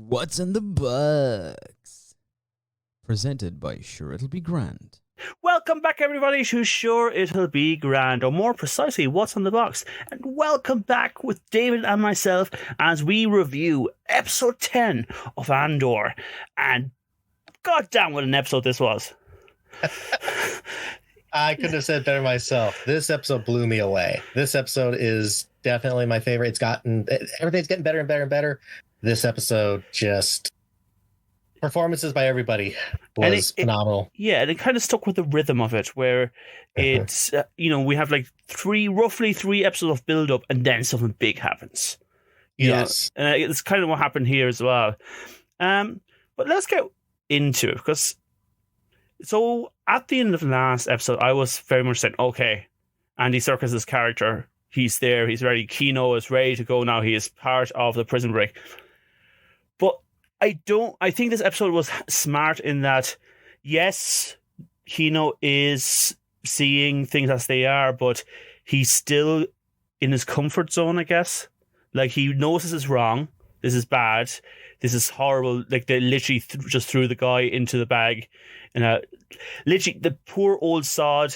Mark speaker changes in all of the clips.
Speaker 1: What's in the Box? Presented by Sure It'll Be Grand.
Speaker 2: Welcome back, everybody, to Sure It'll Be Grand, or more precisely, What's on the Box. And welcome back with David and myself as we review episode 10 of Andor. And goddamn, what an episode this was.
Speaker 3: I couldn't have said better myself. This episode blew me away. This episode is definitely my favorite. Everything's getting better and better and better. This episode just... performances by everybody was phenomenal.
Speaker 2: Yeah, and it kind of stuck with the rhythm of it, where it's, we have like roughly three episodes of build up and then something big happens.
Speaker 3: Yes.
Speaker 2: It's kind of what happened here as well. But let's get into it, because so at the end of the last episode, I was very much saying, okay, Andy Serkis' character, he's there, he's ready. Kino is ready to go now. He is part of the prison break. But I think this episode was smart in that, yes, Kino is seeing things as they are, but he's still in his comfort zone, I guess. Like, he knows this is wrong, this is bad, this is horrible. Like, they literally just threw the guy into the bag. And literally, the poor old sod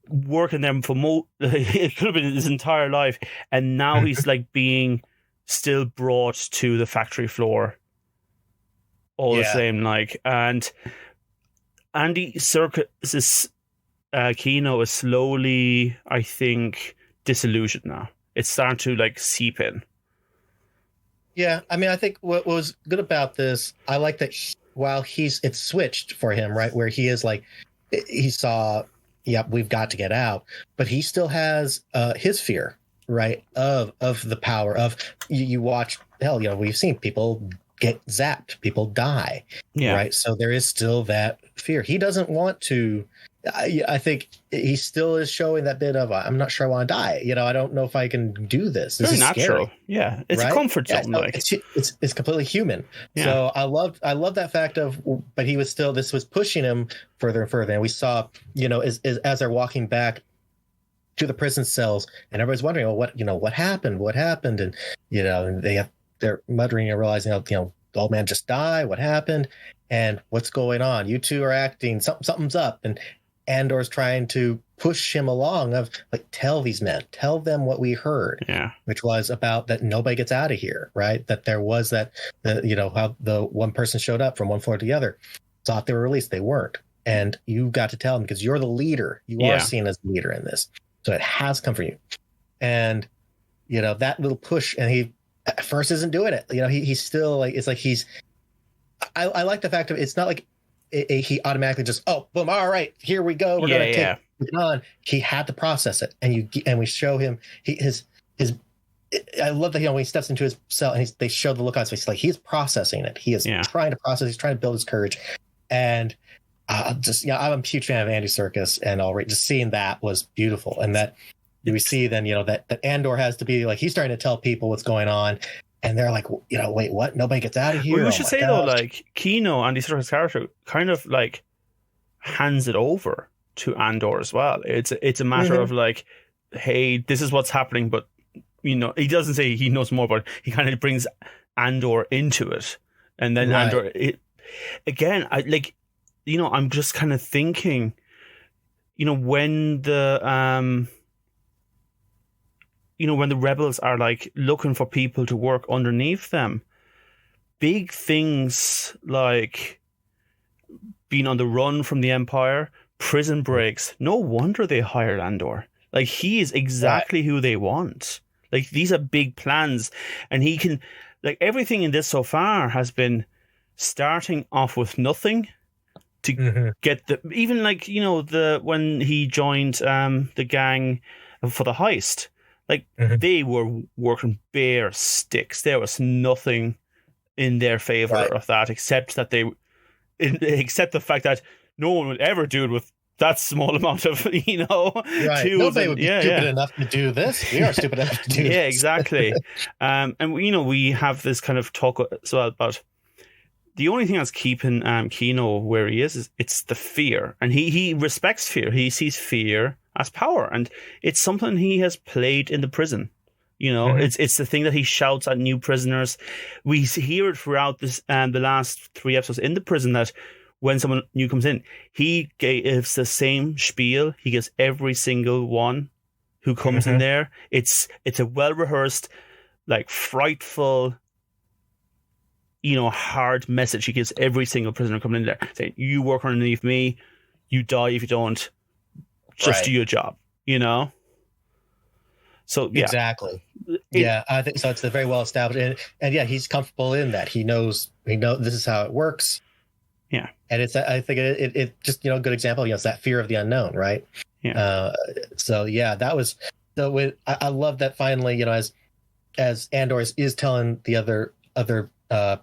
Speaker 2: working them for it could have been his entire life. And now he's like being still brought to the factory floor. All the same, like, and Andy Serkis' Kino is slowly, I think, disillusioned now. It's starting to like seep in.
Speaker 3: Yeah, I mean, I think what was good about this, I like that while it's switched for him, right, where he is like, he saw, we've got to get out, but he still has his fear, right, of the power of, you watch, hell, we've seen people get zapped, people die, right? So there is still that fear. He doesn't want to. I think he still is showing that bit of, I'm not sure I want to die. I don't know if I can do this. This
Speaker 2: very
Speaker 3: is
Speaker 2: natural.
Speaker 3: Scary,
Speaker 2: yeah, it's
Speaker 3: right?
Speaker 2: a comfort zone.
Speaker 3: No,
Speaker 2: like
Speaker 3: it's completely human.
Speaker 2: Yeah.
Speaker 3: So I love that fact of, but he was still, this was pushing him further and further. And we saw, as they're walking back to the prison cells, and everybody's wondering, what happened? What happened? And they're muttering and realizing, the old man just died. What happened? And what's going on? You two are acting. Something's up. And Andor's trying to push him along of like, tell these men, tell them what we heard.
Speaker 2: Yeah.
Speaker 3: Which was about that nobody gets out of here, right? That there was how the one person showed up from one floor to the other, thought they were released. They weren't. And you got to tell them because you're the leader. You are seen as the leader in this. So it has come from you. And, that little push, and he at first isn't doing it. He's still like, it's like I like the fact of, it's not like he automatically just, oh, boom, all right, here we go. We're going to take it on. He had to process it. And we show him his I love that, when he steps into his cell and they show the look on his face, like he's processing it. He is trying to process, he's trying to build his courage. And I'm a huge fan of Andy Serkis, and already just seeing that was beautiful. And that we see then, that Andor has to be like, he's starting to tell people what's going on. And they're like, wait, what? Nobody gets out of here?
Speaker 2: Well, we should say, though, like, Kino, Andy Serkis' character, kind of, like, hands it over to Andor as well. It's a matter of, like, hey, this is what's happening, but, he doesn't say he knows more, but he kind of brings Andor into it. And then Andor, I'm just kind of thinking, when the... when the rebels are like looking for people to work underneath them, big things like being on the run from the Empire, prison breaks, no wonder they hired Andor. Like, he is exactly who they want. Like, these are big plans, and he can, like, everything in this so far has been starting off with nothing to get even like, when he joined the gang for the heist. Like, they were working bare sticks. There was nothing in their favor of that, except except the fact that no one would ever do it with that small amount of,
Speaker 3: Right. Nobody would be stupid enough to do this. We are stupid enough to do this.
Speaker 2: Yeah, exactly. And, we have this kind of talk as well about the only thing that's keeping Kino where he is it's the fear. And he respects fear. He sees fear as power, and it's something he has played in the prison You know, it's the thing that he shouts at new prisoners. We hear it throughout this and the last 3 episodes in the prison that when someone new comes in, he gives the same spiel. He gives every single one who comes in there. It's a well-rehearsed, like frightful, you know, hard message he gives every single prisoner coming in there, saying, "You work underneath me, you die if you don't. Just do your job." You know. So yeah,
Speaker 3: exactly. I think so. It's a very well established, and yeah, he's comfortable in that. He knows this is how it works.
Speaker 2: Yeah,
Speaker 3: and I think it just, you know, a good example. You know, it's that fear of the unknown, right?
Speaker 2: Yeah.
Speaker 3: So yeah, that was so. I love that finally, you know, as Andor is telling the other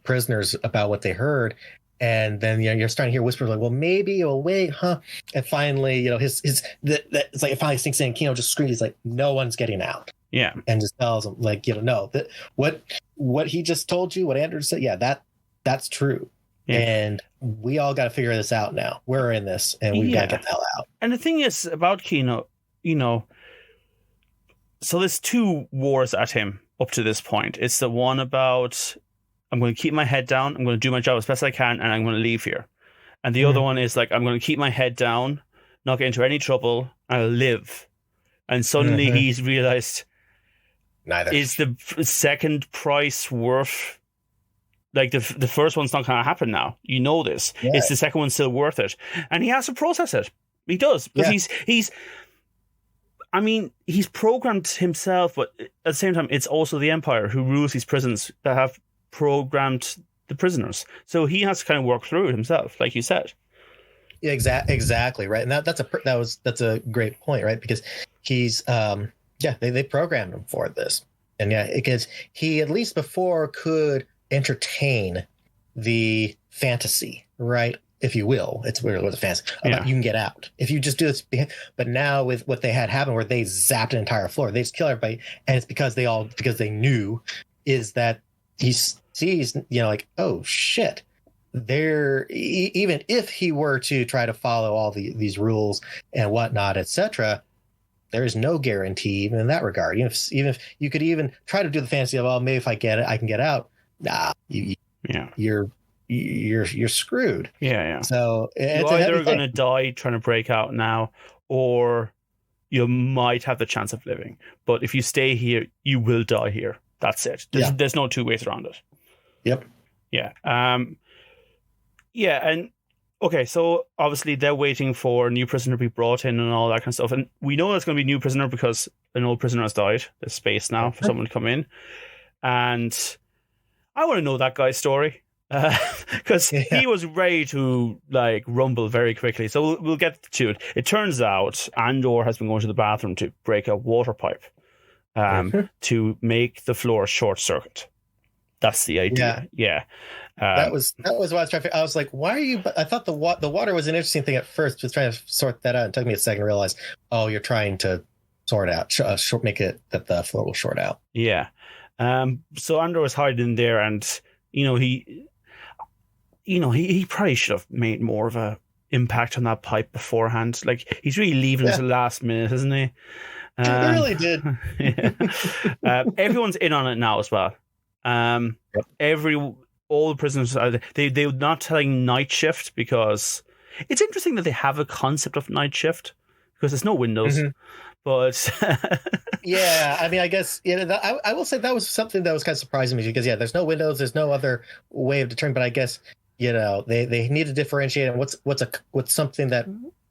Speaker 3: prisoners about what they heard, and then, you know, you're starting to hear whispers like, well, maybe, oh wait, huh? And finally, you know, it's like it finally sinks in. Kino just screams, he's like, no one's getting out.
Speaker 2: Yeah.
Speaker 3: And just tells them, like, you know, no, that what he just told you, what Andrew said, yeah, that's true. Yeah. And we all got to figure this out now. We're in this, and we've got to get the hell out.
Speaker 2: And the thing is about Kino, you know, so there's 2 wars at him up to this point. It's the one about, I'm going to keep my head down, I'm going to do my job as best I can, and I'm going to leave here. And the other one is like, I'm going to keep my head down, not get into any trouble, and I'll live. And suddenly he's realized,
Speaker 3: neither
Speaker 2: is the second price worth, like the first one's not going to happen now. You know this. Yeah. Is the second one still worth it? And he has to process it. He does, because he's programmed himself, but at the same time, it's also the Empire who rules these prisons that have programmed the prisoners. So he has to kind of work through it himself, like you said.
Speaker 3: Yeah, exactly right. And that's a great point, right? Because he's they programmed him for this, and because he at least before could entertain the fantasy, right? If you will, it's weird with a fantasy about you can get out if you just do this. But now with what they had happen, where they zapped an entire floor, they just kill everybody, and it's because they knew is that he sees, you know, like, oh shit, there, even if he were to try to follow all these rules and whatnot, etc., there is no guarantee even in that regard. Even if you could even try to do the fantasy of, well, maybe if I get it, I can get out. Nah, you're screwed.
Speaker 2: Yeah.
Speaker 3: So
Speaker 2: you're either going to die trying to break out now, or you might have the chance of living. But if you stay here, you will die here. That's it. There's no 2 ways around it.
Speaker 3: Yep.
Speaker 2: Yeah. And okay, so obviously they're waiting for a new prisoner to be brought in and all that kind of stuff. And we know there's going to be a new prisoner because an old prisoner has died. There's space now for someone to come in. And I want to know that guy's story, because he was ready to like rumble very quickly. So we'll get to it. It turns out Andor has been going to the bathroom to break a water pipe to make the floor short circuit. That's the idea. Yeah.
Speaker 3: That was what I was trying to figure. I was like, why are you? I thought the water was an interesting thing at first. Just trying to sort that out. It took me a second to realize, oh, you're trying to sort out, make it that the floor will short out.
Speaker 2: Yeah. So Andor was hiding in there, and he probably should have made more of a impact on that pipe beforehand. Like, he's really leaving us the last minute, isn't he?
Speaker 3: He really did.
Speaker 2: Everyone's in on it now as well. All the prisoners they're not telling night shift, because it's interesting that they have a concept of night shift because there's no windows. But
Speaker 3: yeah, I mean, I guess I will say that was something that was kind of surprising me, because there's no windows, there's no other way of determining. But I guess they need to differentiate and what's something that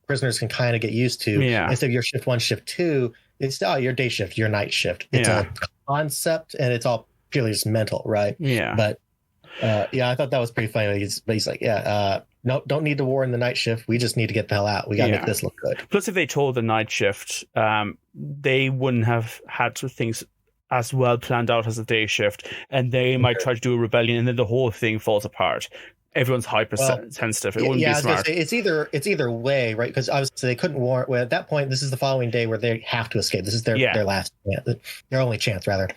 Speaker 3: prisoners can kind of get used to. Instead of your shift 1, shift 2, it's your day shift, your night shift. It's a concept, and it's all purely just mental, right? Yeah. But I thought that was pretty funny. He's like, no, don't need to war in the night shift. We just need to get the hell out. We got to make this look good.
Speaker 2: Plus, if they told the night shift, they wouldn't have had things as well planned out as a day shift, and they might try to do a rebellion, and then the whole thing falls apart. Everyone's hypersensitive. It wouldn't be smart.
Speaker 3: Say, it's either way, right? Because obviously they couldn't warn. Well, at that point, this is the following day where they have to escape. This is their last chance, their only chance, rather.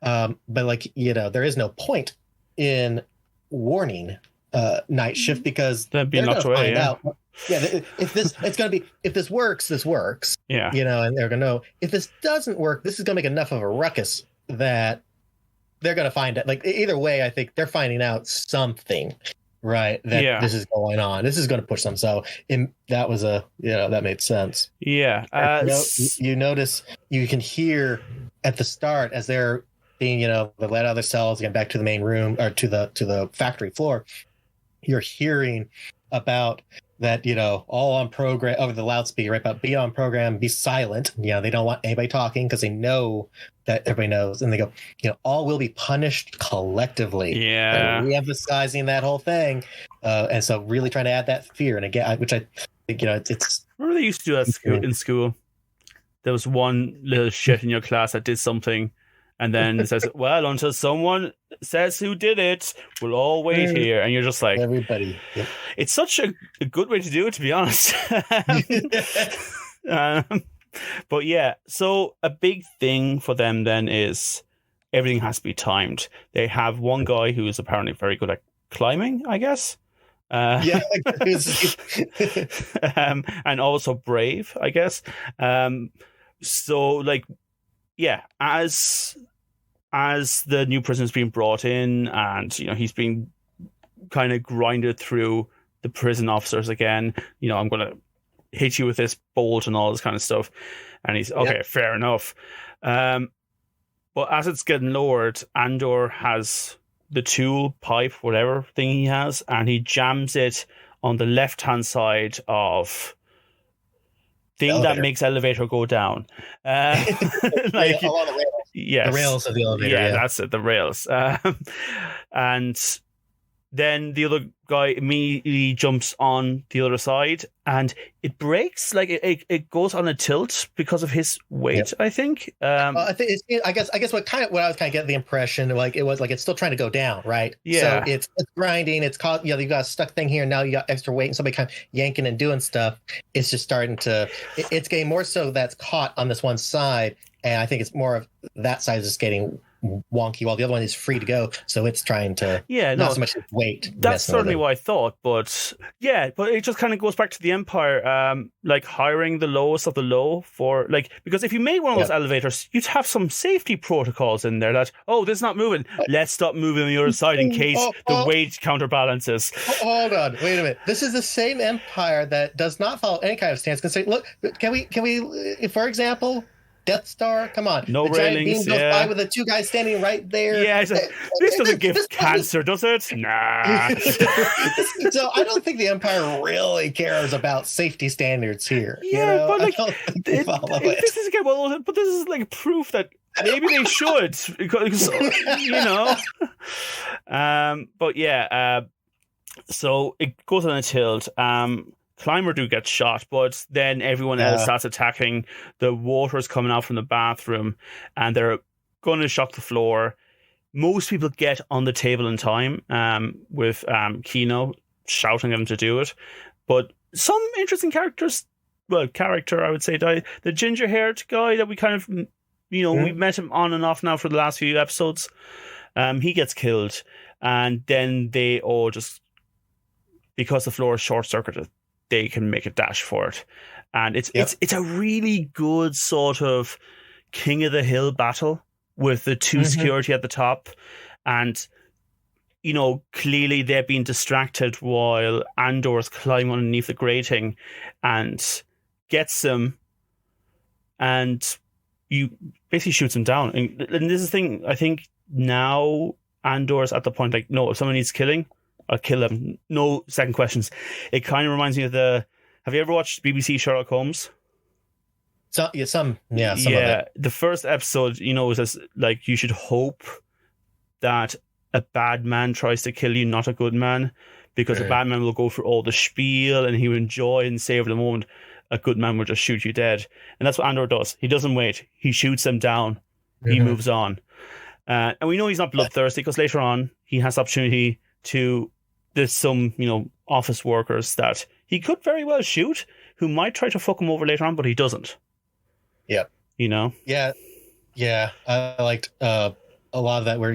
Speaker 3: But there is no point in warning night shift, because
Speaker 2: they're going to find out.
Speaker 3: If this works, this works. And they're going to know if this doesn't work, this is going to make enough of a ruckus that they're going to find it. Like either way, I think they're finding out something, right? That this is going on. This is going to push them. So that was that made sense.
Speaker 2: Yeah.
Speaker 3: You notice, you can hear at the start as they're being, they let out their cells, get back to the main room or to the factory floor. You're hearing about that, all on program over the loudspeaker, right? About be on program, be silent. They don't want anybody talking because they know that everybody knows. And they go, all will be punished collectively.
Speaker 2: Yeah.
Speaker 3: Re-emphasizing that whole thing. And so really trying to add that fear. And again, which I think, it's.
Speaker 2: Remember they used to do that in school? There was one little shit in your class that did something. And then it says, well, until someone says who did it, we'll all wait here. And you're just like...
Speaker 3: Everybody. Yep.
Speaker 2: It's such a good way to do it, to be honest. But yeah, so a big thing for them then is everything has to be timed. They have one guy who is apparently very good at climbing, I guess. And also brave, I guess. So, like... Yeah, as the new prisoner's being brought in, and he's being kind of grinded through the prison officers again. I'm going to hit you with this bolt and all this kind of stuff, and he's okay. Yep. Fair enough. But as it's getting lowered, Andor has the tool, pipe, whatever thing he has, and he jams it on the left-hand side of. Thing that makes elevator go down. Along the rails. Yes. The rails of the elevator. Yeah, that's it, the rails. And then the other guy immediately jumps on the other side, and it breaks. Like it goes on a tilt because of his weight. I think.
Speaker 3: I think I guess what I was kind of getting the impression like it was like it's still trying to go down, right?
Speaker 2: Yeah.
Speaker 3: So it's grinding. It's caught. You got a stuck thing here. Now you got extra weight, and somebody kind of yanking and doing stuff. It's just starting to. It's getting more so that's caught on this one side, and I think it's more of that side is just getting wonky while the other one is free to go, so it's trying to not so much weight.
Speaker 2: That's certainly what I thought, but it just kind of goes back to the Empire, like hiring the lowest of the low for because if you made one of those elevators, you'd have some safety protocols in there that this is not moving, let's stop moving on the other side in case the weight counterbalances.
Speaker 3: Hold on, wait a minute. This is the same Empire that does not follow any kind of stance. Can say, look, can we for example, Death Star, come on.
Speaker 2: No
Speaker 3: the
Speaker 2: railings,
Speaker 3: goes by with the two guys standing right there.
Speaker 2: Yeah, this doesn't give cancer, does it? Nah.
Speaker 3: So I don't think the Empire really cares about safety standards here.
Speaker 2: Yeah, but this is again, but this is like proof that maybe they should, because but yeah, so it goes on a tilt. Climber do get shot, but then everyone else starts attacking. The water's coming out from the bathroom, and they're going to shock the floor. Most people get on the table in time, with Kino shouting at them to do it. But some interesting character, I would say, died. The ginger-haired guy that we kind of, we've met him on and off now for the last few episodes. He gets killed, and then they all just, because the floor is short-circuited, they can make a dash for it. And it's a really good sort of King of the Hill battle with the two security at the top. And, clearly they're being distracted while Andor's climbing underneath the grating and gets them. And you basically shoots him down. And this is the thing, I think now Andor's at the point like, no, if someone needs killing, I'll kill them. No second questions. It kind of reminds me of have you ever watched BBC Sherlock Holmes?
Speaker 3: Some of it.
Speaker 2: The first episode, is like you should hope that a bad man tries to kill you, not a good man, because a bad man will go through all the spiel and he will enjoy and savor the moment. A good man will just shoot you dead. And that's what Andor does. He doesn't wait. He shoots them down. He moves on. And we know he's not bloodthirsty because later on he has the opportunity to... There's some, office workers that he could very well shoot who might try to fuck him over later on, but he doesn't.
Speaker 3: Yeah. Yeah. Yeah. I liked a lot of that where,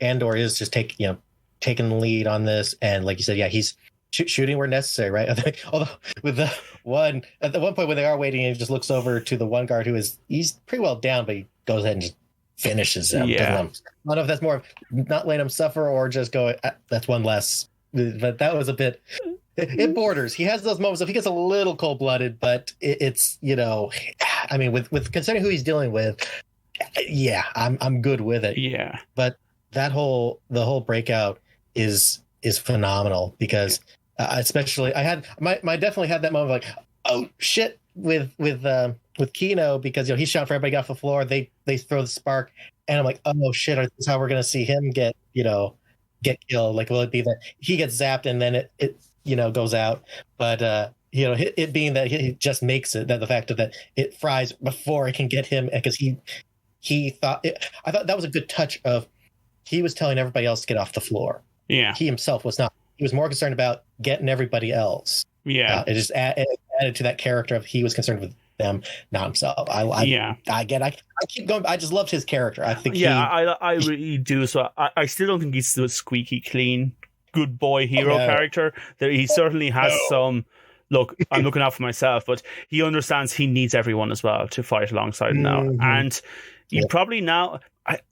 Speaker 3: Andor is just taking the lead on this. And like you said, he's shooting where necessary, right? I think, although with the one, at the one point when they are waiting, he just looks over to the one guard he's pretty well down, but he goes ahead and just finishes him.
Speaker 2: Yeah.
Speaker 3: I don't know if that's more of not letting him suffer or just going, that's one less. But that was a bit. It borders. He has those moments if he gets a little cold blooded, but it's I mean, with considering who he's dealing with, yeah, I'm good with it.
Speaker 2: Yeah.
Speaker 3: But the whole breakout is phenomenal because especially I had my definitely had that moment of like, oh shit, with Kino, because he's shouting for everybody off the floor. They throw the spark, and I'm like, oh shit, is this how we're gonna see him get killed? Like, will it be that he gets zapped and then it goes out? But it being that he just makes it, that the fact that it fries before it can get him, because he thought I thought that was a good touch of, he was telling everybody else to get off the floor.
Speaker 2: Yeah.
Speaker 3: He himself was not. He was more concerned about getting everybody else.
Speaker 2: Yeah.
Speaker 3: It just added to that character of he was concerned with them, not himself. I keep going. I just loved his character. I think.
Speaker 2: Yeah, I really do. So I still don't think he's the squeaky clean good boy hero character. That he certainly has some. Look, I'm looking out for myself, but he understands he needs everyone as well to fight alongside now. And you probably now,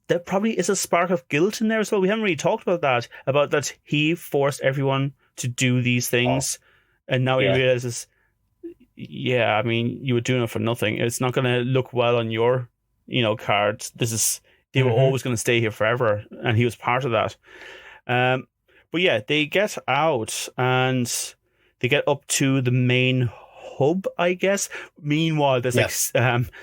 Speaker 2: there probably is a spark of guilt in there as well. We haven't really talked about that he forced everyone to do these things. And now he realizes, I mean, you were doing it for nothing. It's not going to look well on your, cards. They were always going to stay here forever. And he was part of that. But yeah, they get out and they get up to the main hub, I guess. Meanwhile, there's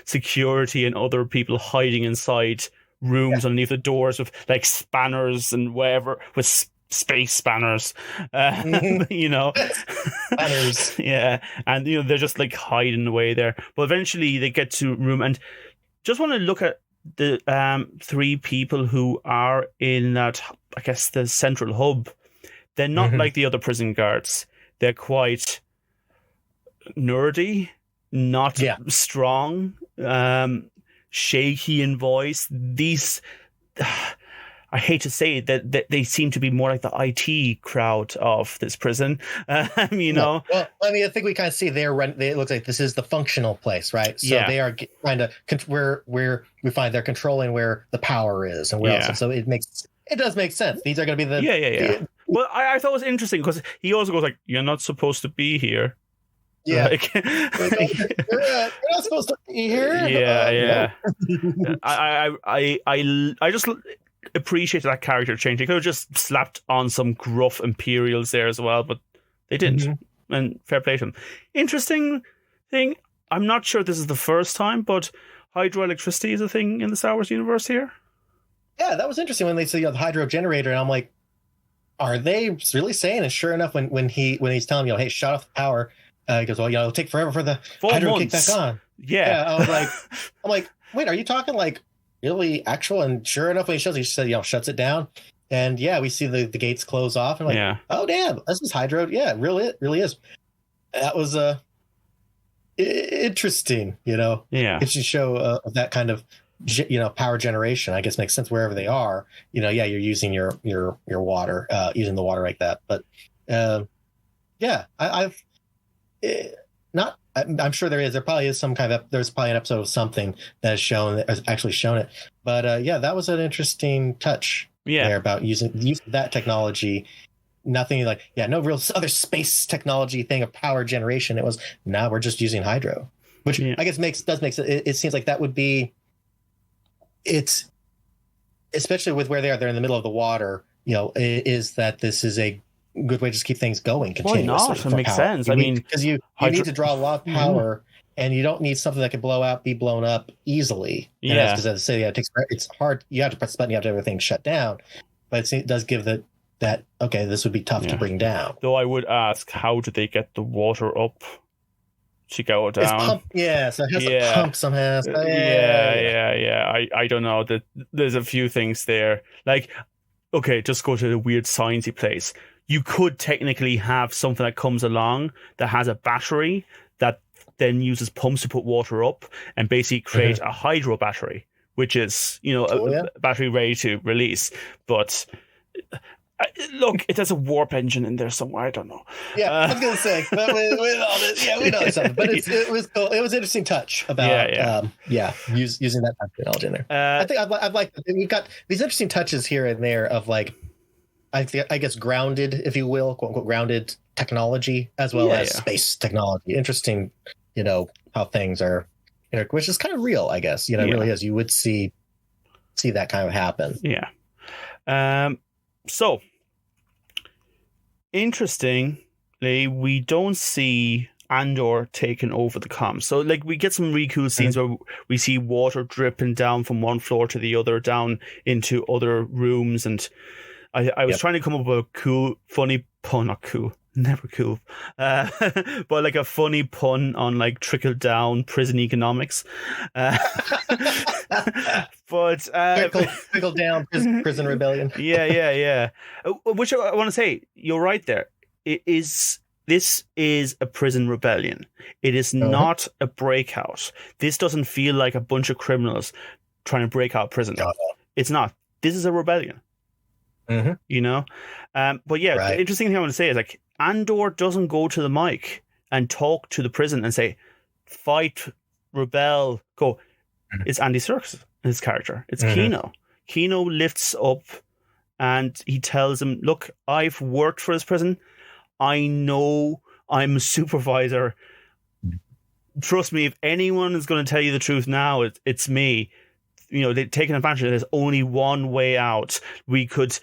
Speaker 2: security and other people hiding inside rooms underneath the doors with like spanners and whatever, with space spanners, spanners. Yeah, and they're just like hiding away there. But eventually they get to a room, and just want to look at the three people who are in that, I guess, the central hub. They're not like the other prison guards. They're quite nerdy, not strong, shaky in voice. These, I hate to say it, that they seem to be more like the IT crowd of this prison.
Speaker 3: Well, I mean, I think we kind of see it looks like this is the functional place, right? So they are trying to where we find they're controlling where the power is and where else. And so it does make sense. These are going to be the
Speaker 2: Well, I thought it was interesting because he also goes like, "You're not supposed to be here."
Speaker 3: Yeah, you're not supposed to be here.
Speaker 2: Yeah. I just appreciate that character change. They could have just slapped on some gruff Imperials there as well, but they didn't. And fair play to them. Interesting thing. I'm not sure this is the first time, but hydroelectricity is a thing in the Star Wars universe here.
Speaker 3: Yeah, that was interesting when they said the hydro generator, and I'm like, are they really saying? And sure enough, when he's telling me, hey, shut off the power, he goes, well, it'll take forever for the hydro to kick back on.
Speaker 2: Yeah.
Speaker 3: I'm like, wait, are you talking like really actual? And sure enough, when he shows, he said, shuts it down, and we see the gates close off, and oh damn, this is hydro. Yeah, it really is. That was interesting. It should show that kind of power generation. I guess makes sense wherever they are. You're using your water, using the water like that. But I'm sure there is. There probably is some kind of. There's probably an episode of something that has actually shown it. But that was an interesting touch. There about using that technology. Nothing like no real other space technology thing of power generation. It was now we're just using hydro, which I guess does make sense. It seems like that would be. It's especially with where they are. They're in the middle of the water. Is that this is a good way to just keep things going continuously?
Speaker 2: Why not? It makes sense.
Speaker 3: Because you need to draw a lot of power, and you don't need something that can be blown up easily. Because as I say, it's hard. You have to press the button. You have to have everything shut down. But it does give that okay, this would be tough to bring down.
Speaker 2: Though I would ask, how do they get the water up to go down?
Speaker 3: So it has to pump somehow.
Speaker 2: I don't know. There's a few things there. Like, okay, just go to the weird sciencey place. You could technically have something that comes along that has a battery that then uses pumps to put water up and basically create a hydro battery, which is a battery ready to release. But Look, it has a warp engine in there somewhere. I don't know.
Speaker 3: Yeah, I was gonna say, but with all this, we know something. But it was cool. It was an interesting touch about using that type of technology in there. I think I've liked we've got these interesting touches here and there of like, I guess grounded, if you will, quote unquote, grounded technology as well as space technology. Interesting, how things are, which is kind of real, I guess. It really is. You would see that kind of happen.
Speaker 2: Yeah. So, interestingly, we don't see Andor taking over the comms. So, like, we get some really cool scenes where we see water dripping down from one floor to the other, down into other rooms. And I was trying to come up with a cool, funny pun, not cool, never cool, but like a funny pun on like trickle down prison economics. But
Speaker 3: trickle down prison rebellion.
Speaker 2: Yeah. Which I want to say, you're right there. This is a prison rebellion. It is not a breakout. This doesn't feel like a bunch of criminals trying to break out prison. It's not. This is a rebellion. But the interesting thing I want to say is like Andor doesn't go to the mic and talk to the prison and say, fight, rebel, go. It's Andy Serkis, his character. It's Kino. Kino lifts up and he tells him, look, I've worked for this prison. I know I'm a supervisor. Trust me, if anyone is going to tell you the truth now, it's me. They're taking advantage of it. There's only one way out. We could,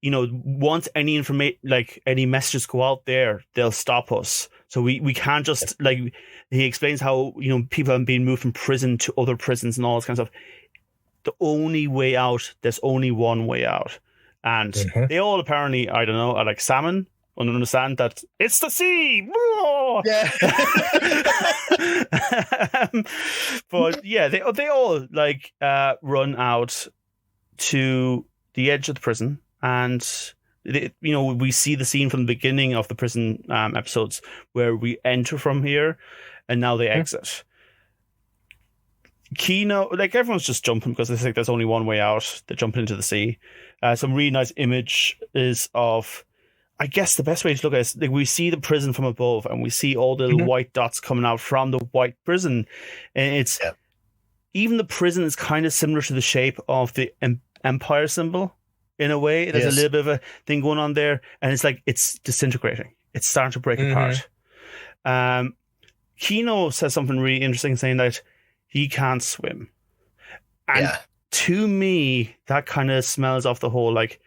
Speaker 2: once any information, like any messages go out there, they'll stop us. So we can't just, like, he explains how, people have been moved from prison to other prisons and all this kind of stuff. The only way out, there's only one way out. And they all apparently, I don't know, are like salmon. Understand that it's the sea.
Speaker 3: Yeah.
Speaker 2: But yeah, they all like run out to the edge of the prison, and we see the scene from the beginning of the prison episodes where we enter from here, and now they exit. Kino, like everyone's just jumping because they think there's only one way out. They're jumping into the sea. Some really nice image is of, I guess the best way to look at it is like we see the prison from above and we see all the little white dots coming out from the white prison. And it's even the prison is kind of similar to the shape of the Empire symbol in a way. There's a little bit of a thing going on there. And it's like it's disintegrating. It's starting to break apart. Kino says something really interesting, saying that he can't swim. And to me, that kind of smells off the whole, like,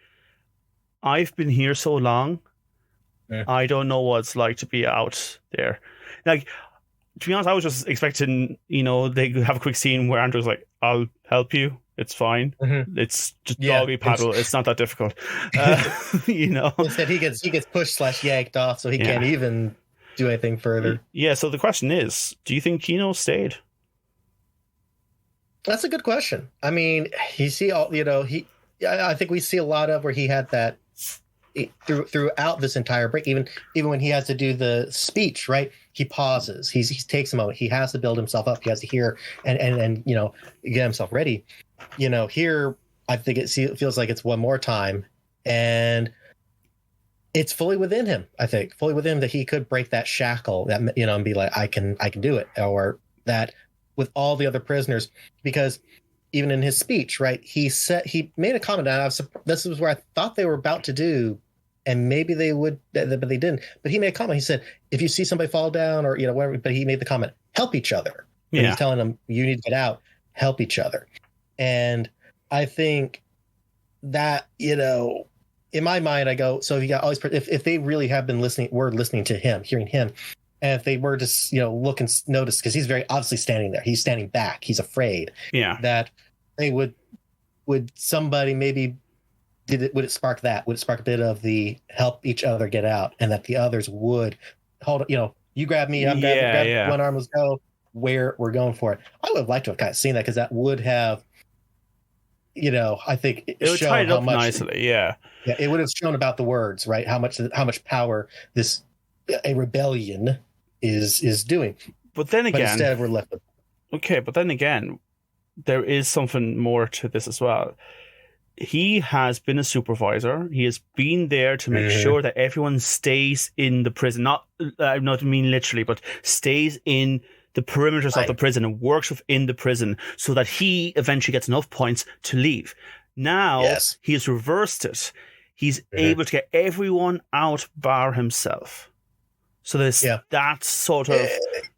Speaker 2: I've been here so long, I don't know what it's like to be out there. Like, to be honest, I was just expecting, they could have a quick scene where Andrew's like, I'll help you. It's fine. It's just doggy paddle. It's not that difficult.
Speaker 3: Instead, he gets pushed / yanked off, so he can't even do anything further.
Speaker 2: Yeah, so the question is, do you think Kino stayed?
Speaker 3: That's a good question. I mean, I think we see a lot of where he had that throughout this entire break, even when he has to do the speech, right? He pauses. He takes a moment. He has to build himself up. He has to hear and get himself ready. Here I think it feels like it's one more time, and it's fully within him. I think fully within him that he could break that shackle, that and be like, I can do it, or that with all the other prisoners, because even in his speech, right, he made a comment, and this is where I thought they were about to do, and maybe they would, but they didn't. But he made a comment. He said, if you see somebody fall down or whatever, but he made the comment, help each other. Yeah. He's telling them, you need to get out, help each other. And I think that, in my mind, I go, so if you got all these, if they really have been listening to him, hearing him, and if they were just, look and notice, because he's very obviously standing there. He's standing back. He's afraid. Yeah. That they would somebody maybe would it spark that? Would it spark a bit of the help each other get out, and that the others would hold, you grab me, I'm grab one arm, let's go where we're going for it. I would have liked to have kind of seen that, because that would have, I think it would tie it up nicely. Yeah. It would have shown about the words, right? How much power a rebellion is doing. But then again, instead we're left with.
Speaker 2: Okay, but then again, there is something more to this as well. he has been a supervisor. He has been there to make sure that everyone stays in the prison. Not mean literally, but stays in the perimeters of the prison and works within the prison so that he eventually gets enough points to leave. Now he has reversed it. He's able to get everyone out bar himself. So there's that sort of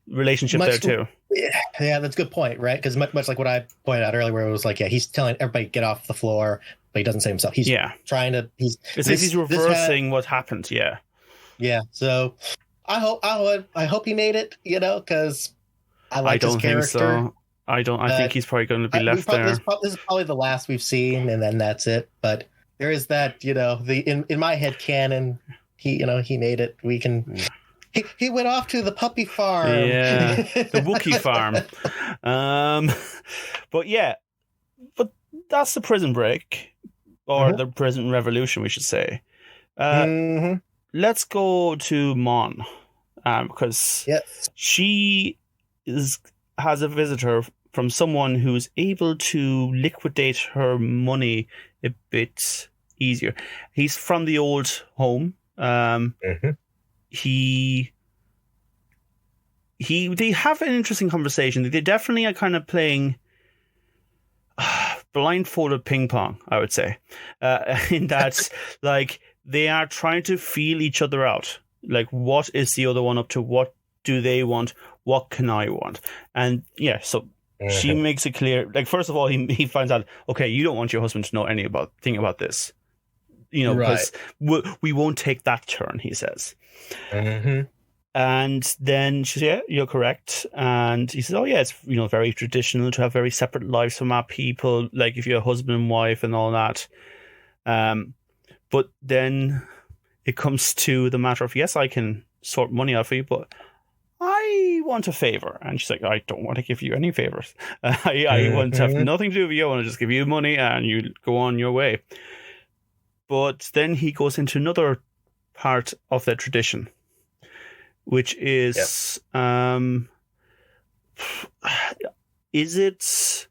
Speaker 2: relationship there too.
Speaker 3: Yeah, that's a good point, right? Because much like what I pointed out earlier, where it was like, he's telling everybody get off the floor, but he doesn't say himself. He's trying to.
Speaker 2: It's like he's reversing what happened. Yeah.
Speaker 3: So I hope he made it. Because I like his character.
Speaker 2: Think so. I think he's probably going to be left there.
Speaker 3: This is probably the last we've seen, and then that's it. But there is that, in my head canon, he made it. We can. He went off to the puppy farm.
Speaker 2: Yeah, the Wookiee farm. But that's the prison break, or the prison revolution, we should say. Let's go to Mon, because she has a visitor from someone who's able to liquidate her money a bit easier. He's from the old home. They have an interesting conversation. They definitely are kind of playing blindfolded ping pong, I would say, in that like they are trying to feel each other out. Like, what is the other one up to? What do they want? What can I want? And so she makes it clear. Like, first of all, he finds out, okay, you don't want your husband to know anything about this. Because we won't take that turn, he says. And then she says, you're correct. And he says, it's very traditional to have very separate lives from our people, like if you're a husband and wife and all that. But then it comes to the matter of, yes, I can sort money out for you, but I want a favor. And she's like, I don't want to give you any favors. I want to have nothing to do with you. I want to just give you money and you go on your way. But then he goes into another part of the tradition, which is, is it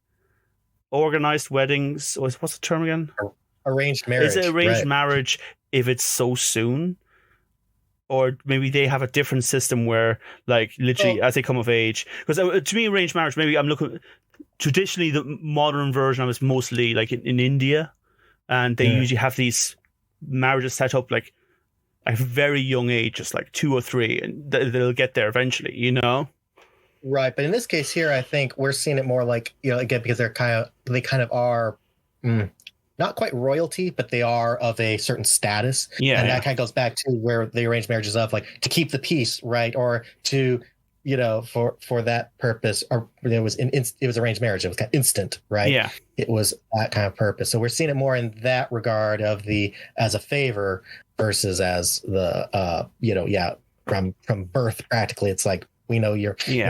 Speaker 2: organized weddings? What's the term again?
Speaker 3: Arranged marriage.
Speaker 2: Is it arranged marriage if it's so soon? Or maybe they have a different system where, like, literally as they come of age. Because to me, arranged marriage, maybe I'm looking... Traditionally, the modern version of it is mostly, like, in India. And they usually have these marriages set up, like, at a very young age, just like 2 or 3, and they'll get there eventually,
Speaker 3: Right, but in this case here, I think we're seeing it more like, again, because they kind of are not quite royalty, but they are of a certain status. And that kind of goes back to where the arranged marriages of, like, to keep the peace, right, or to for that purpose, or it was arranged marriage. It was kind of instant, right? Yeah, it was that kind of purpose. So we're seeing it more in that regard of the as a favor versus as the from birth. Practically, it's like, we know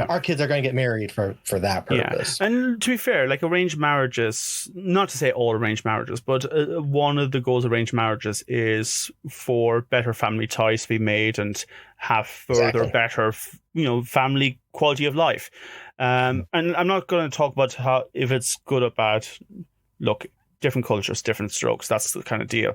Speaker 3: our kids are going to get married for that purpose.
Speaker 2: Yeah. And to be fair, like, arranged marriages, not to say all arranged marriages, but one of the goals of arranged marriages is for better family ties to be made and have further better, family quality of life. And I'm not going to talk about if it's good or bad. Look, different cultures, different strokes. That's the kind of deal.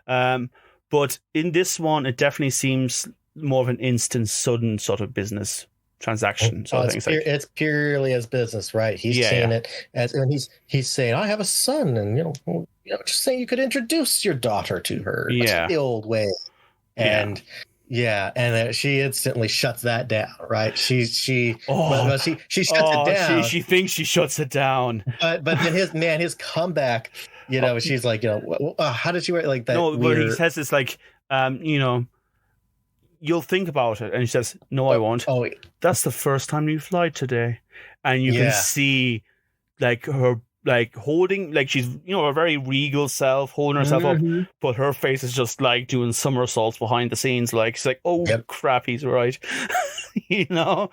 Speaker 2: But in this one, it definitely seems more of an instant, sudden sort of business transaction. So
Speaker 3: it's purely as business, right? He's saying it as, and he's saying, I have a son, and just saying you could introduce your daughter to her. That's the old way. And she instantly shuts that down, right? She shuts it down.
Speaker 2: She thinks she shuts it down.
Speaker 3: But then his comeback, she's like, how did she wear like that?
Speaker 2: No, but he says it's like, you'll think about it. And he says, no, I won't. That's the first time you've lied today. And you can see, like, her, like, holding, like, she's, a very regal self, holding herself up, but her face is just, like, doing somersaults behind the scenes. Like, she's like, crap, he's right. It was...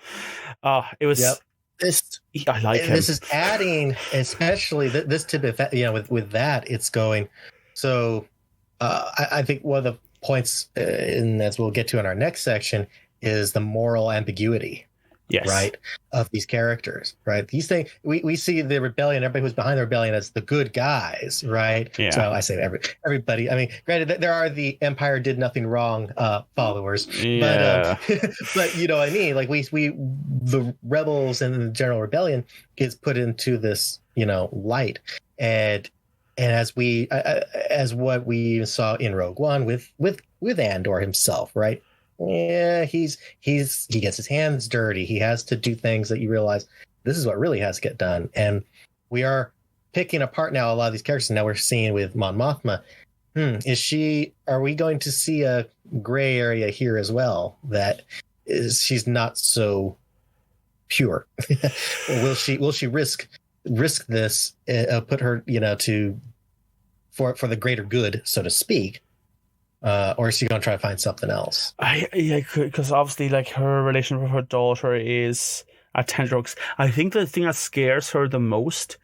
Speaker 2: I like him.
Speaker 3: This is adding, especially this to the, with that, it's going. So I think one of the points, as we'll get to in our next section, is the moral ambiguity.
Speaker 2: Yes.
Speaker 3: Right, of these characters, right? These things we see the rebellion, everybody who's behind the rebellion as the good guys, right?
Speaker 2: Yeah.
Speaker 3: So I say everybody. I mean, granted, there are the Empire did nothing wrong followers,
Speaker 2: Yeah.
Speaker 3: but you know what I mean. Like we the rebels and the general rebellion is put into this, you know, light, and as we as what we saw in Rogue One with Andor himself, right? Yeah, he gets his hands dirty. He has to do things that you realize this is what really has to get done. And we are picking apart now a lot of these characters. Now we're seeing with Mon Mothma. Are we going to see a gray area here as well? That she's not so pure. Or will she risk this, put her, you know, for the greater good, so to speak? Or is she going to try to find something else?
Speaker 2: Because obviously, like, her relationship with her daughter is at tenterhooks. I think the thing that scares her the most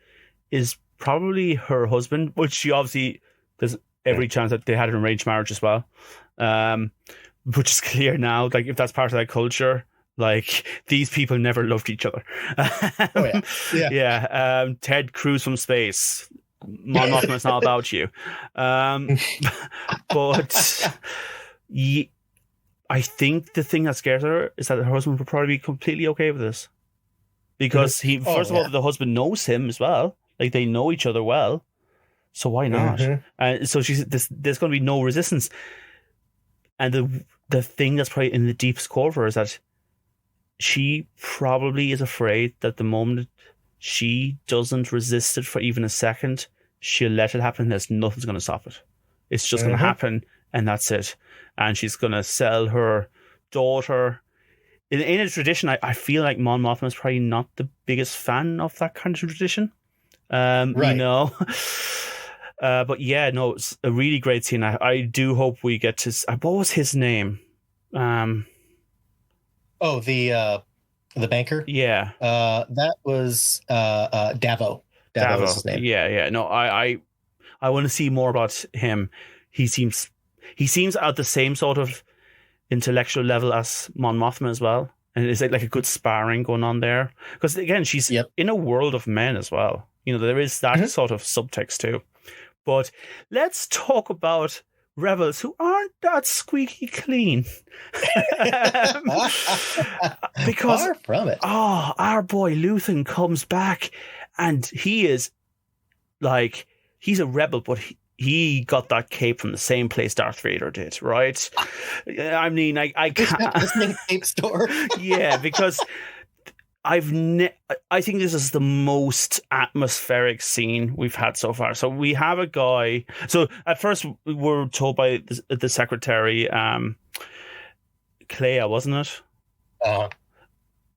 Speaker 2: is probably her husband, which she obviously, there's every chance that they had an arranged marriage as well, which is clear now. Like, if that's part of that culture, like, these people never loved each other.
Speaker 3: Oh yeah,
Speaker 2: yeah. Ted Cruz from space. Mon Mothma is not about you. But I think the thing that scares her is that her husband would probably be completely okay with this. Because first of all, the husband knows him as well. Like, they know each other well. So why not? So there's going to be no resistance. And the thing that's probably in the deepest core of her is that she probably is afraid that the moment she doesn't resist it for even a second, she'll let it happen. There's nothing's going to stop it. It's just going to happen, and that's it. And she's going to sell her daughter. In a tradition, I feel like Mon Mothma is probably not the biggest fan of that kind of tradition. Right. You know? But yeah, no, it's a really great scene. I do hope we get to... What was his name?
Speaker 3: The banker?
Speaker 2: Yeah.
Speaker 3: That was Davo. Davo was his name.
Speaker 2: Yeah. No, I want to see more about him. He seems at the same sort of intellectual level as Mon Mothma as well. And it's like a good sparring going on there. Because again, she's in a world of men as well. You know, there is that sort of subtext too. But let's talk about rebels who aren't that squeaky clean. Because
Speaker 3: far from it.
Speaker 2: Our boy Luthen comes back, and he is like, he's a rebel, but he got that cape from the same place Darth Vader did, right? I mean, I can't.
Speaker 3: This cape store.
Speaker 2: Yeah, because I think this is the most atmospheric scene we've had so far. So we have a guy. So at first we were told by the secretary, Clea, wasn't it?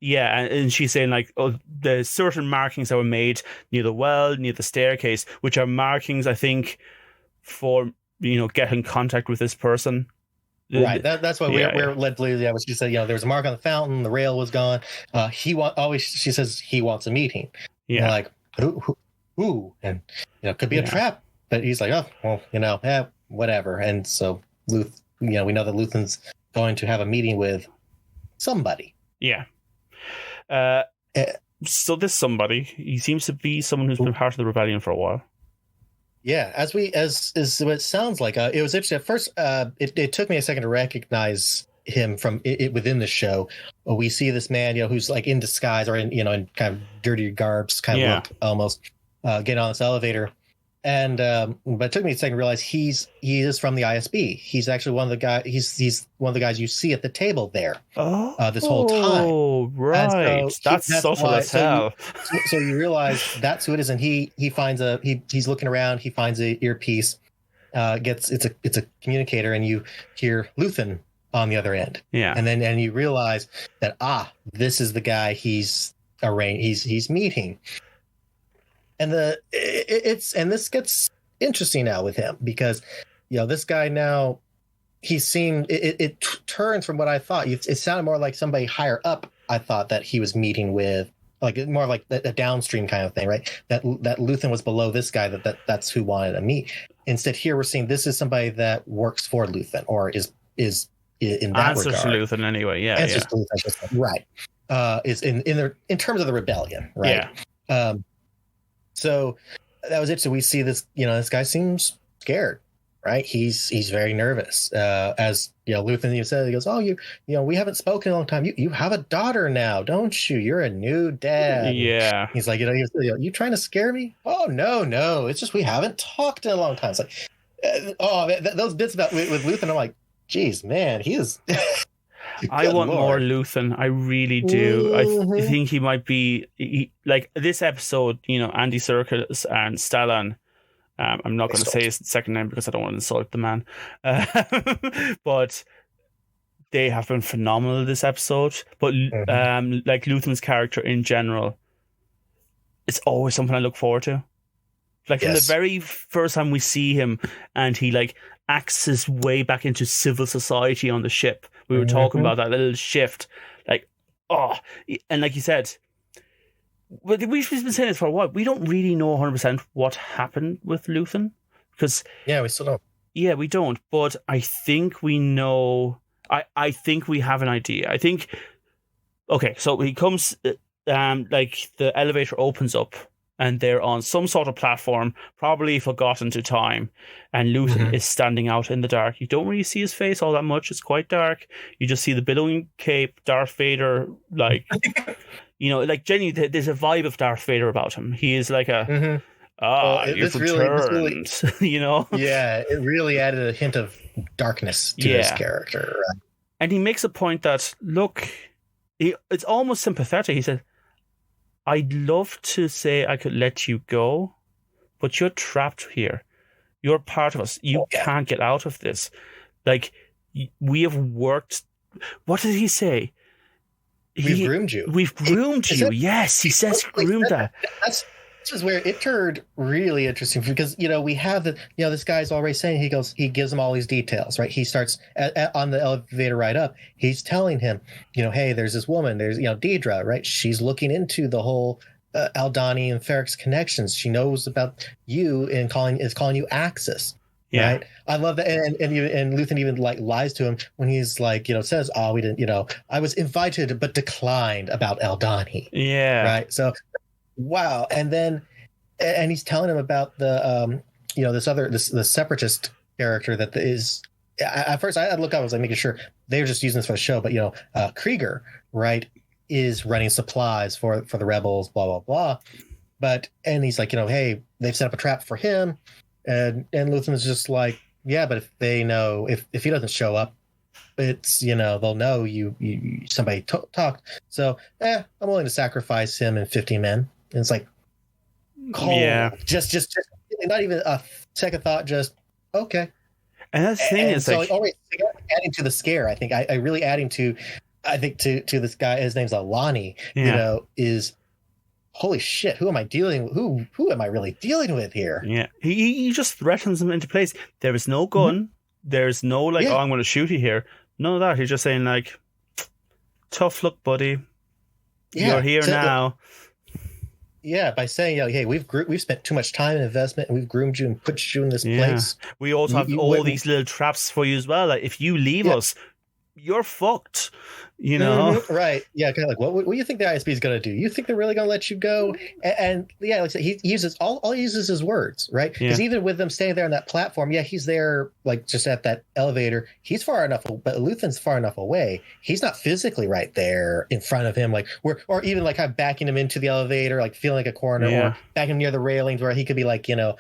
Speaker 2: Yeah, and she's saying like, the certain markings that were made near the well, near the staircase, which are markings, I think, for, you know, get in contact with this person.
Speaker 3: Right. That's why we're led to believe. Yeah, what she said. You know, there was a mark on the fountain. The rail was gone. She says he wants a meeting. Yeah. And like who? And you know, could be a trap. But he's like, oh well, you know, whatever. And so we know that Luthen's going to have a meeting with somebody.
Speaker 2: Yeah. So this somebody, he seems to be someone who's been part of the rebellion for a while.
Speaker 3: Yeah, as what it sounds like. It was interesting at first. It took me a second to recognize him from it within the show. We see this man, you know, who's like in disguise or in kind of dirty garbs, kind of look almost, getting on this elevator. And but it took me a second to realize he is from the ISB. He's actually one of the guys. He's one of the guys you see at the table there. This whole time. Oh,
Speaker 2: right. So that's subtle as hell.
Speaker 3: So you realize that's who it is, and he finds he's looking around. He finds a earpiece. It's a communicator, and you hear Luthen on the other end.
Speaker 2: Yeah.
Speaker 3: And you realize that this is the guy he's meeting. And this gets interesting now with him because, you know, this guy now, he's seen it turns from what I thought. It sounded more like somebody higher up. I thought that he was meeting with, like, more like a downstream kind of thing, right? That Luthen was below this guy. That's who wanted to meet. Instead, here we're seeing this is somebody that works for Luthen or is in that
Speaker 2: answers
Speaker 3: regard.
Speaker 2: to Luthen anyway. Yeah.
Speaker 3: Answers to Luthen, right? is in terms of the rebellion, right?
Speaker 2: Yeah.
Speaker 3: So that was it. So we see this, this guy seems scared, right? He's very nervous. As Luthen even said, he goes, "Oh, we haven't spoken in a long time. You have a daughter now, don't you? You're a new dad."
Speaker 2: Yeah.
Speaker 3: He's like, you trying to scare me? Oh, no. It's just we haven't talked in a long time. It's like, those bits about with Luthen, I'm like, geez, man, he is.
Speaker 2: I want more Luthen. I really do. I think he might be like this episode. Andy Serkis and Stellan. I'm not going to say his second name because I don't want to insult the man. But they have been phenomenal this episode. But like Luthen's character in general, it's always something I look forward to. Like from the very first time we see him, and he like acts his way back into civil society on the ship. We were talking about that little shift, and like you said, but we've been saying this for a while. We don't really know 100% what happened with Luthen because
Speaker 3: we still don't.
Speaker 2: Yeah, we don't. But I think we know. I think we have an idea. I think. Okay, so he comes. Like the elevator opens up. And they're on some sort of platform, probably forgotten to time. And Luthen is standing out in the dark. You don't really see his face all that much. It's quite dark. You just see the billowing cape, Darth Vader, like, like genuinely, there's a vibe of Darth Vader about him. He is like a, you've returned,
Speaker 3: Yeah, it really added a hint of darkness to his character. Right?
Speaker 2: And he makes a point that, look, it's almost sympathetic. He said, I'd love to say I could let you go, but you're trapped here. You're part of us. You can't get out of this. Like, we have worked. What did he say?
Speaker 3: We've groomed you.
Speaker 2: We've groomed you. Yes, he says groomed that.
Speaker 3: This is where it turned really interesting because we have this guy's already saying he gives him all these details, right? He starts on the elevator ride up. He's telling him, hey, there's this woman, there's Deidre, right? She's looking into the whole Aldhani and Ferrix connections. She knows about you and calling you Axis.
Speaker 2: Yeah.
Speaker 3: Right. I love that. And Luthen even like lies to him when he's like, says, "Oh, we didn't, I was invited but declined about Aldhani."
Speaker 2: Yeah.
Speaker 3: Right. So wow. And then he's telling him about the the separatist character that is at first I looked up, I was like making sure they were just using this for the show, but Krieger, right, is running supplies for the rebels, blah blah blah. And he's like, hey, they've set up a trap for him, and Luthen is just like, yeah, but if they know if he doesn't show up, it's they'll know you somebody talked. So I'm willing to sacrifice him and 50 men. And it's like, cold. Yeah, just not even a second thought. Just okay.
Speaker 2: And that thing is
Speaker 3: so like always adding to the scare. I think I really adding to this guy. His name's Alani. Is holy shit. Who am I dealing? Who am I really dealing with here?
Speaker 2: Yeah, he just threatens him into place. There is no gun. There's no I'm going to shoot you here. None of that. He's just saying like, tough luck, buddy. You're here now.
Speaker 3: Yeah, by saying, hey, we've spent too much time and investment, and we've groomed you and put you in this place.
Speaker 2: We also have all these little traps for you as well. Like, if you leave us, you're fucked.
Speaker 3: Right? Yeah, kind of like what do you think the ISB is going to do? You think they're really going to let you go? And like I said, he uses all he uses his words, right? Because even with them staying there on that platform, he's there like just at that elevator. He's far enough, but Luthen's far enough away. He's not physically right there in front of him, like or even like kind of backing him into the elevator, like feeling like a corner, or backing him near the railings where he could be like, I'm gonna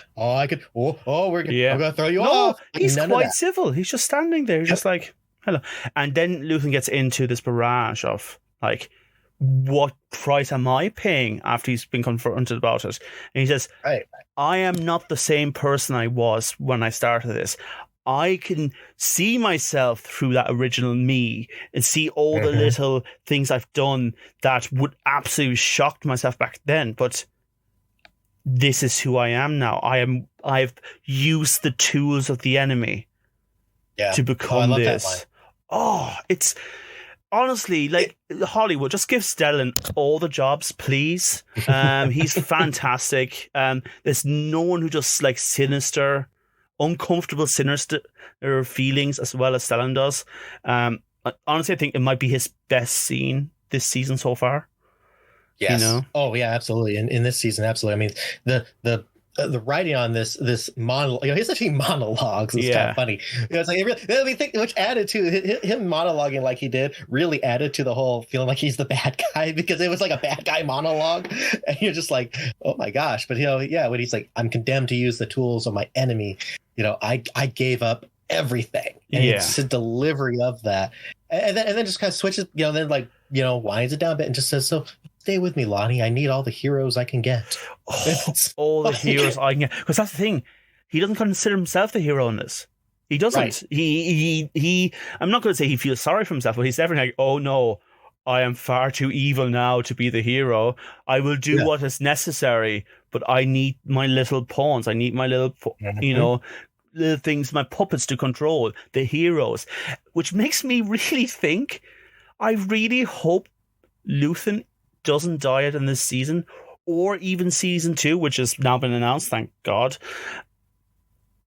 Speaker 3: throw you off.
Speaker 2: He's quite civil. He's just standing there, just like, hello. And then Luthen gets into this barrage of like, what price am I paying after he's been confronted about it? And he says, I am not the same person I was when I started this. I can see myself through that original me and see all the little things I've done that would absolutely shocked myself back then. But this is who I am now. I've used the tools of the enemy to become this. It's honestly like Hollywood. Just give Stellan all the jobs, please. He's fantastic. There's no one who just like sinister, feelings as well as Stellan does. Honestly, I think it might be his best scene this season so far.
Speaker 3: Yes.
Speaker 2: You know?
Speaker 3: Oh yeah, absolutely. In this season, absolutely. I mean, the writing on this monologue, he's actually monologues. It's kind of funny. It's like it really think which added to him monologuing like he did really added to the whole feeling like he's the bad guy, because it was like a bad guy monologue, and you're just like, oh my gosh. But when he's like, I'm condemned to use the tools of my enemy. I gave up everything, and it's the delivery of that, and then just kind of switches. Then winds it down a bit and just says, so stay with me, Lonnie. I need all the heroes I can get.
Speaker 2: All the heroes I can get. Because that's the thing. He doesn't consider himself the hero in this. He doesn't. Right. He I'm not going to say he feels sorry for himself, but he's definitely like, oh no, I am far too evil now to be the hero. I will do what is necessary, but I need my little pawns. I need my little, little things, my puppets to control, the heroes. Which makes me really think, I really hope Luthen doesn't die in this season, or even season 2, which has now been announced, thank God.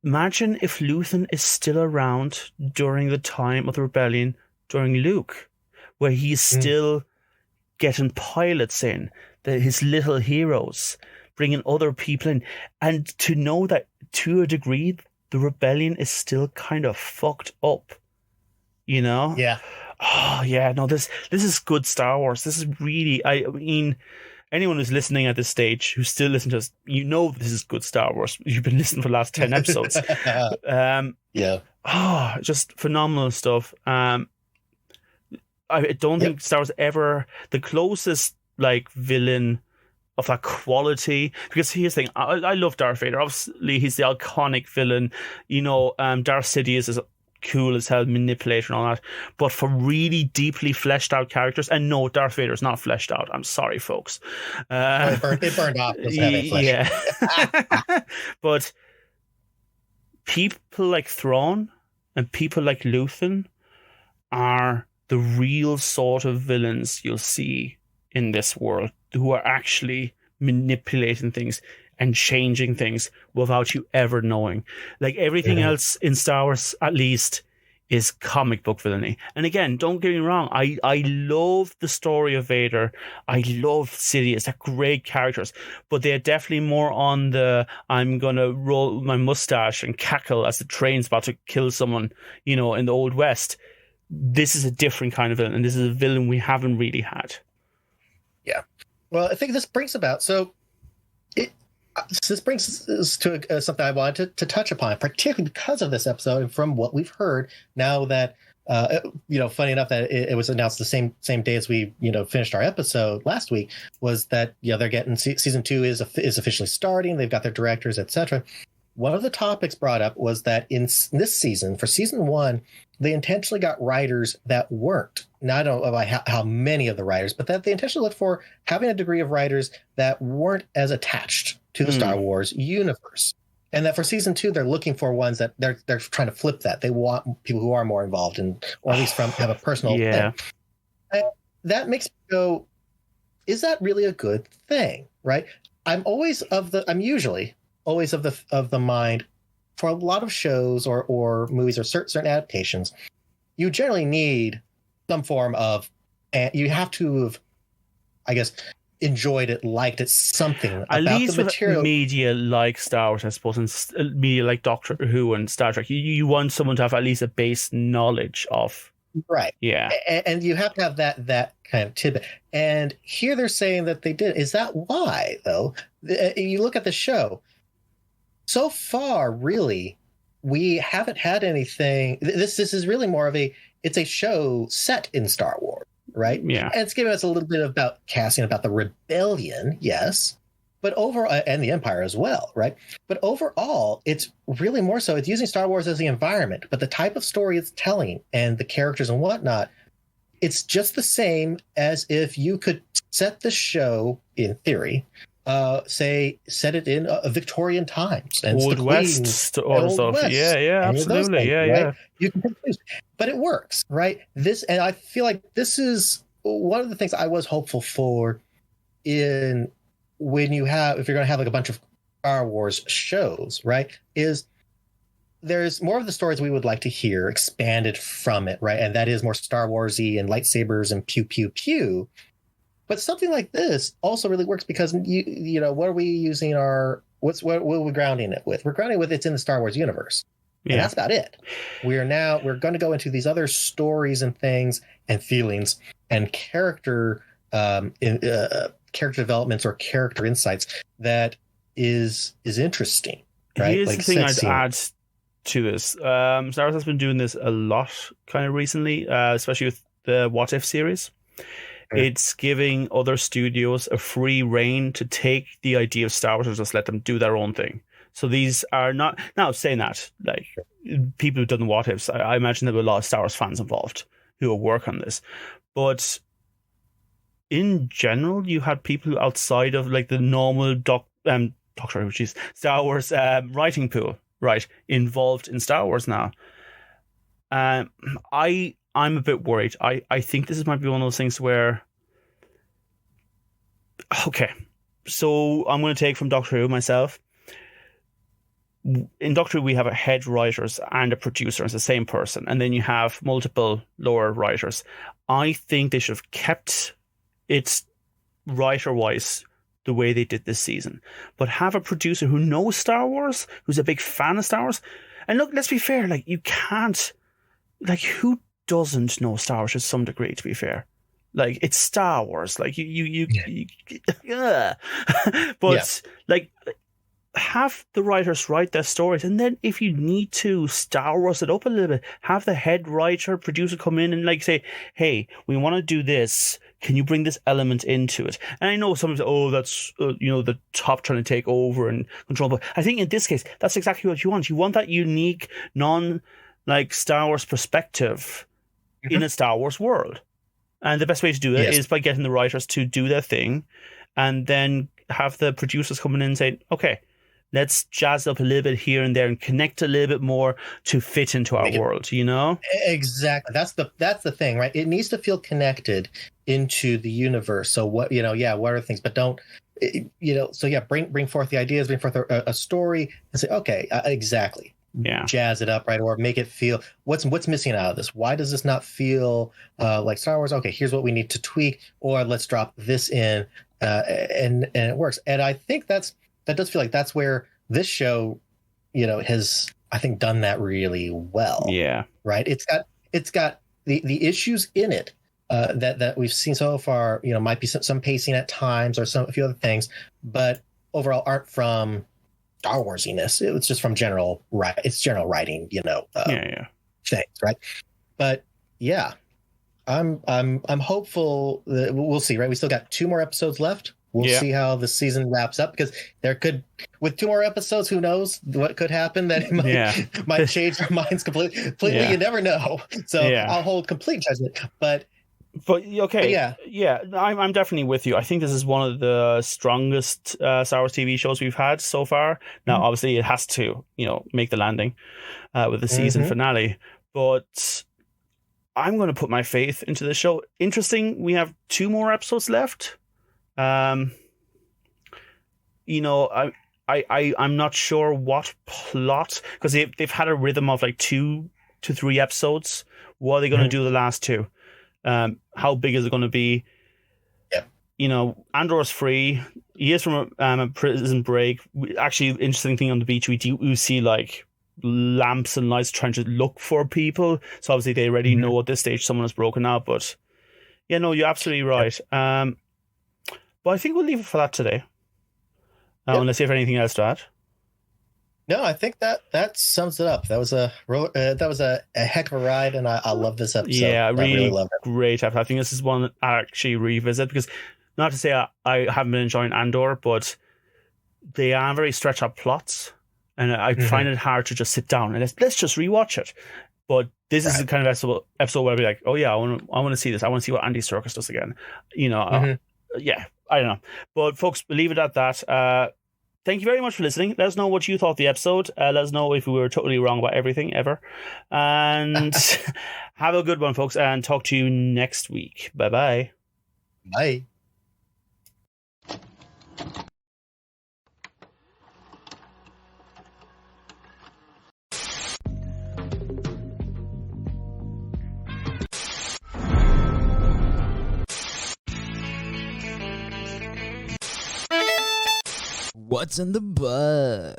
Speaker 2: Imagine if Luthen is still around during the time of the rebellion, during Luke, where he's still getting pilots in, his little heroes, bringing other people in, and to know that to a degree, the rebellion is still kind of fucked up,
Speaker 3: Yeah.
Speaker 2: Oh yeah, no, this is good Star Wars. This is really, I mean, anyone who's listening at this stage, who's still listening to us, this is good Star Wars. You've been listening for the last 10 episodes. Just phenomenal stuff. I don't think Star Wars ever, the closest villain of that quality, because here's the thing, I love Darth Vader. Obviously, he's the iconic villain. Darth Sidious is cool as hell, manipulator and all that, but for really deeply fleshed out characters, and no, Darth Vader is not fleshed out, I'm sorry folks,
Speaker 3: it burned off.
Speaker 2: But people like Thrawn and people like Luthen are the real sort of villains you'll see in this world, who are actually manipulating things and changing things without you ever knowing. Like everything else in Star Wars, at least, is comic book villainy. And again, don't get me wrong, I love the story of Vader. I love Sidious. They're great characters. But they're definitely more on the, I'm going to roll my mustache and cackle as the train's about to kill someone, in the Old West. This is a different kind of villain, and this is a villain we haven't really had.
Speaker 3: Yeah. Well, I think this brings about, this brings us to something I wanted to touch upon, particularly because of this episode and from what we've heard now that, funny enough that it was announced the same day as we, finished our episode last week, was that, they're getting season 2 is officially starting. They've got their directors, etc. One of the topics brought up was that in this season, for season 1, they intentionally got writers that weren't. Now, I don't know about how many of the writers, but that they intentionally looked for having a degree of writers that weren't as attached to the Star Wars universe. And that for season 2, they're looking for ones that they're trying to flip that. They want people who are more involved in, or at least have a personal thing. And that makes me go, is that really a good thing? Right? I'm usually always of the mind, for a lot of shows or movies or certain adaptations, you generally need some form of, you have to have, I guess, enjoyed it, liked it, something
Speaker 2: at
Speaker 3: about
Speaker 2: least
Speaker 3: the material.
Speaker 2: With media like Star Wars, I suppose, and media like Doctor Who and Star Trek, you want someone to have at least a base knowledge of.
Speaker 3: Right.
Speaker 2: Yeah.
Speaker 3: And you have to have that kind of tidbit. And here they're saying that they did. Is that why, though? You look at the show. So far, really, we haven't had anything. This is really more of it's a show set in Star Wars, right?
Speaker 2: Yeah.
Speaker 3: And it's giving us a little bit about casting, about the rebellion, yes, but overall, and the Empire as well, right? But overall, it's really more so, it's using Star Wars as the environment, but the type of story it's telling and the characters and whatnot, it's just the same as if you could set the show, in theory, set it in Victorian times and
Speaker 2: Old West stuff. Yeah, absolutely. Things,
Speaker 3: right?
Speaker 2: Yeah.
Speaker 3: You can choose, but it works, right? And I feel like this is one of the things I was hopeful for if you're going to have like a bunch of Star Wars shows, right? Is there's more of the stories we would like to hear expanded from it, right? And that is more Star Warsy and lightsabers and pew pew pew. But something like this also really works because you know, what are we using what are we grounding it with? We're grounding it with it's in the Star Wars universe. Yeah. And that's about it. We're going to go into these other stories and things and feelings and character developments or character insights that is interesting. Right?
Speaker 2: Here's the thing I'd add to this. Star Wars has been doing this a lot kind of recently, especially with the What If series. It's giving other studios a free reign to take the idea of Star Wars and just let them do their own thing. So these are not... Now, saying that, like, people who've done the What Ifs, I imagine there were a lot of Star Wars fans involved who will work on this. But in general, you had people outside of, like, the normal Star Wars writing pool, right, involved in Star Wars now. I'm a bit worried. I think this might be one of those things where... Okay, so I'm going to take from Doctor Who myself. In Doctor Who, we have a head writers and a producer. It's the same person. And then you have multiple lower writers. I think they should have kept it writer-wise the way they did this season. But have a producer who knows Star Wars, who's a big fan of Star Wars. And look, let's be fair. Like, you can't... Like, who doesn't know Star Wars to some degree, to be fair? Like, it's Star Wars. Like, but like, have the writers write their stories, and then if you need to Star Wars it up a little bit, have the head writer producer come in and like say, hey, we want to do this, can you bring this element into it? And I know sometimes, that's the top trying to take over and control, but I think in this case that's exactly what you want that unique like Star Wars perspective in a Star Wars world. And the best way to do it is by getting the writers to do their thing, and then have the producers coming in and say, okay, let's jazz up a little bit here and there and connect a little bit more to fit into our world, you know?
Speaker 3: Exactly. That's the thing, right? It needs to feel connected into the universe. So what are the things, but don't, bring forth the ideas, bring forth a story and say, okay, exactly.
Speaker 2: Yeah,
Speaker 3: jazz it up, right? Or make it feel what's missing out of this. Why does this not feel like Star Wars? Okay, here's what we need to tweak, or let's drop this in, and it works. And I think that does feel like that's where this show, has, I think, done that really well.
Speaker 2: Yeah,
Speaker 3: right. It's got the issues in it that we've seen so far. Might be some pacing at times or a few other things, but overall aren't from Star Warsiness. It's just from general writing, things, right? But yeah, I'm hopeful that we'll see, right? We still got 2 more episodes left. We'll see how the season wraps up, because with 2 more episodes, who knows what could happen that might change our minds completely. You never know. So I'll hold complete judgment, But okay, I'm definitely with you. I think this is one of the strongest Star Wars TV shows we've had so far. Now, obviously, it has to, make the landing with the season finale. But I'm going to put my faith into the show. Interesting, we have 2 more episodes left. I'm not sure what plot, because they've had a rhythm of like 2 to 3 episodes. What are they going to do the last 2? How big is it going to be? Andor's free. He is from a prison break. Actually, interesting thing on the beach, we see like lamps and lights trying to look for people. So obviously they already know at this stage someone has broken out. But you're absolutely right. But I think we'll leave it for that today. Unless you have anything else to add. No, I think that sums it up. That was a heck of a ride, and I love this episode.
Speaker 2: Yeah, I really
Speaker 3: love it.
Speaker 2: Great episode. I think this is one I actually revisit, because not to say I haven't been enjoying Andor, but they are very stretched out plots, and I find it hard to just sit down and let's just rewatch it. But this is the kind of episode where I'll be like, oh yeah, I want to see this. I want to see what Andy Serkis does again. I don't know. But folks, leave it at that. Thank you very much for listening. Let us know what you thought of the episode. Let us know if we were totally wrong about everything ever. And have a good one, folks, and talk to you next week. Bye-bye.
Speaker 3: Bye.
Speaker 1: What's in the book?